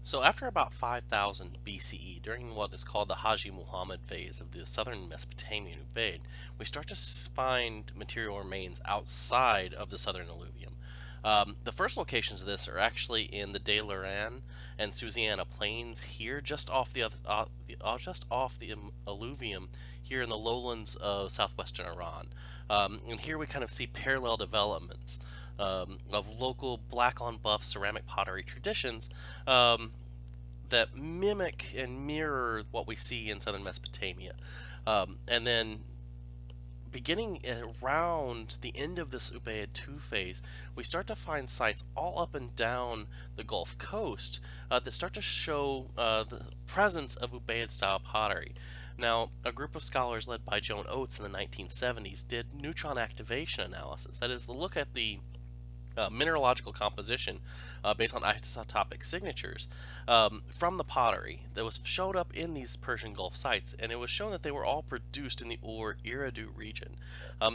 So after about 5000 BCE, during what is called the Haji Muhammad phase of the southern Mesopotamian Ubaid, we start to find material remains outside of the southern alluvium. The first locations of this are actually in the De Loran and Susiana plains here, just off the alluvium here in the lowlands of southwestern Iran. And here we kind of see parallel developments of local black on buff ceramic pottery traditions that mimic and mirror what we see in southern Mesopotamia. And then beginning around the end of this Ubaid II phase, we start to find sites all up and down the Gulf Coast that start to show the presence of Ubaid style pottery. Now, a group of scholars led by Joan Oates in the 1970s did neutron activation analysis. That is, the look at the mineralogical composition based on isotopic signatures from the pottery that was showed up in these Persian Gulf sites, and it was shown that they were all produced in the Ur Eridu region.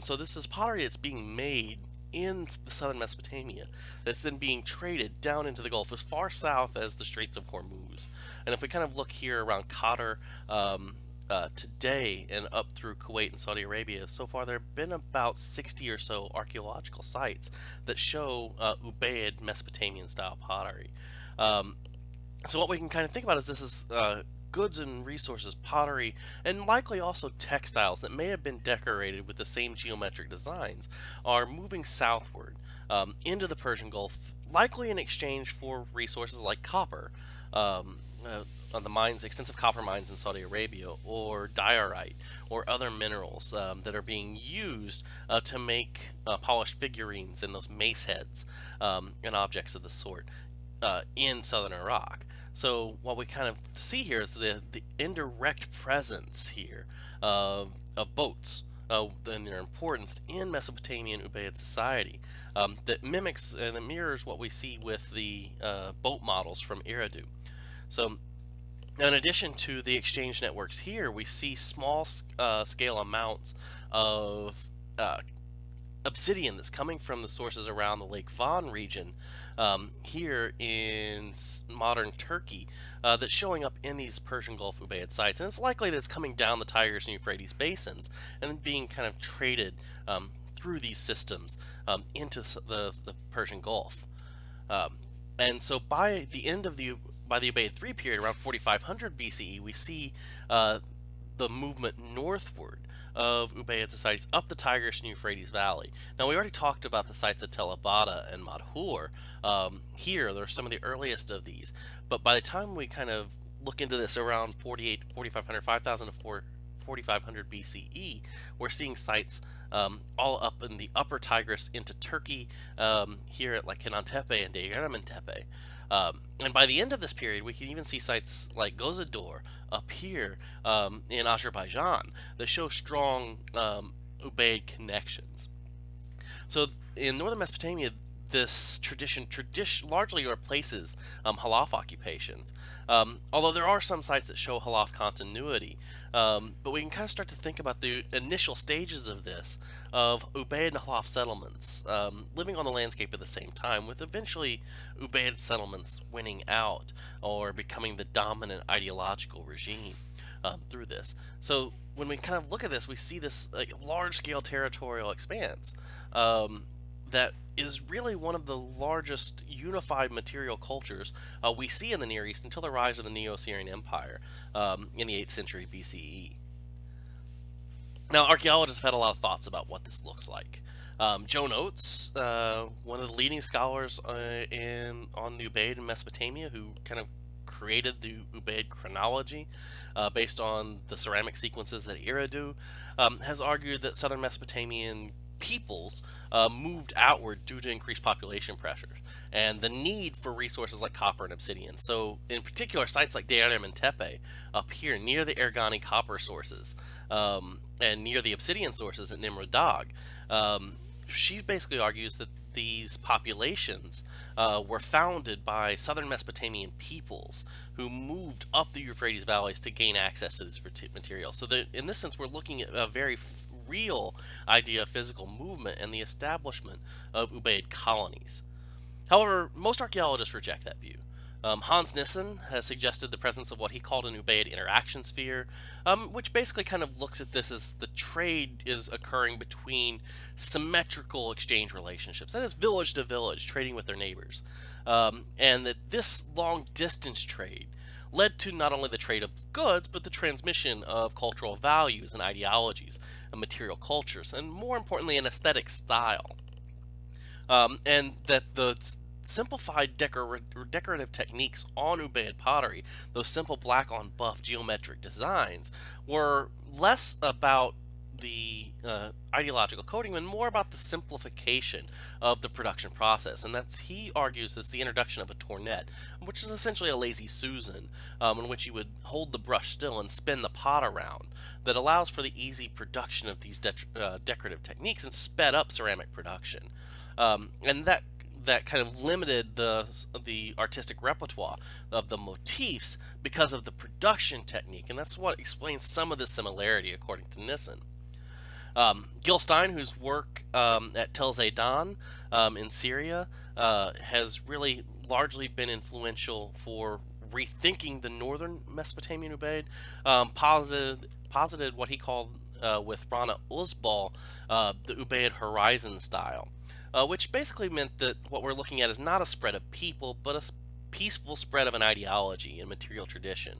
So this is pottery that's being made in the southern Mesopotamia that's then being traded down into the Gulf as far south as the Straits of Hormuz. And if we kind of look here around Qatar, today and up through Kuwait and Saudi Arabia, so far there have been about 60 or so archaeological sites that show Ubaid Mesopotamian style pottery. Um, so what we can kind of think about is this is goods and resources, pottery, and likely also textiles that may have been decorated with the same geometric designs are moving southward into the Persian Gulf, likely in exchange for resources like copper. On the mines, extensive copper mines in Saudi Arabia, or diorite, or other minerals that are being used to make polished figurines and those mace heads and objects of the sort in southern Iraq. So what we kind of see here is the indirect presence here of boats and their importance in Mesopotamian Ubaid society that mimics and mirrors what we see with the boat models from Eridu. So in addition to the exchange networks here, we see small scale amounts of obsidian that's coming from the sources around the Lake Van region here in modern Turkey that's showing up in these Persian Gulf Ubaid sites. And it's likely that it's coming down the Tigris and Euphrates basins and then being kind of traded through these systems into the Persian Gulf. Um, and so by the Ubaid III period, around 4500 BCE, we see the movement northward of Ubaid societies up the Tigris and Euphrates Valley. Now, we already talked about the sites of Tel Abada and Madhur. Here, there are some of the earliest of these. But by the time we kind of look into this around 4500, 5000 to 4500 BCE, we're seeing sites all up in the upper Tigris into Turkey, here at like Kenan Tepe and Degeramen Tepe. And by the end of this period, we can even see sites like Gozador up here in Azerbaijan that show strong Ubaid connections. So in northern Mesopotamia, this tradition largely replaces Halaf occupations. Although there are some sites that show Halaf continuity, but we can kind of start to think about the initial stages of this, of Ubaid and Halaf settlements living on the landscape at the same time, with eventually Ubaid settlements winning out or becoming the dominant ideological regime through this. So when we kind of look at this, we see this like large-scale territorial expanse that is really one of the largest unified material cultures we see in the Near East until the rise of the Neo-Assyrian Empire in the 8th century BCE. Now, archaeologists have had a lot of thoughts about what this looks like. Joan Oates, one of the leading scholars on the Ubaid in Mesopotamia, who kind of created the Ubaid chronology based on the ceramic sequences at Eridu, has argued that southern Mesopotamian peoples moved outward due to increased population pressures and the need for resources like copper and obsidian. So, in particular, sites like Deirem and Tepe up here near the Ergani copper sources and near the obsidian sources at Nimrud Dag, she basically argues that these populations were founded by southern Mesopotamian peoples who moved up the Euphrates valleys to gain access to this material. So, in this sense, we're looking at a very real idea of physical movement and the establishment of Ubaid colonies. However, most archaeologists reject that view. Hans Nissen has suggested the presence of what he called an Ubaid interaction sphere, which basically kind of looks at this as the trade is occurring between symmetrical exchange relationships, that is, village to village, trading with their neighbors. And that this long distance trade led to not only the trade of goods, but the transmission of cultural values and ideologies, and material cultures, and more importantly, an aesthetic style. And that the simplified decorative techniques on Ubaid pottery, those simple black on buff geometric designs, were less about the ideological coding and more about the simplification of the production process. And that's, he argues, is the introduction of a tournet, which is essentially a lazy Susan, in which you would hold the brush still and spin the pot around, that allows for the easy production of these decorative techniques and sped up ceramic production. And that kind of limited the artistic repertoire of the motifs because of the production technique, and that's what explains some of the similarity, according to Nissen. Gil Stein, whose work at Tel Zaydan in Syria has really largely been influential for rethinking the northern Mesopotamian Ubaid, posited what he called, with Rana Uzbal, the Ubaid horizon style, which basically meant that what we're looking at is not a spread of people, but a peaceful spread of an ideology and material tradition.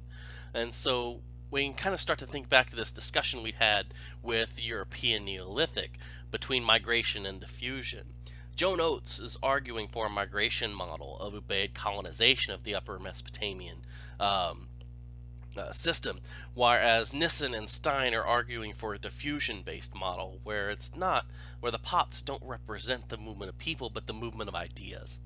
And so we can kind of start to think back to this discussion we had with European Neolithic between migration and diffusion. Joan Oates is arguing for a migration model of Ubaid colonization of the Upper Mesopotamian system, whereas Nissen and Stein are arguing for a diffusion-based model where it's not, where the pots don't represent the movement of people but the movement of ideas.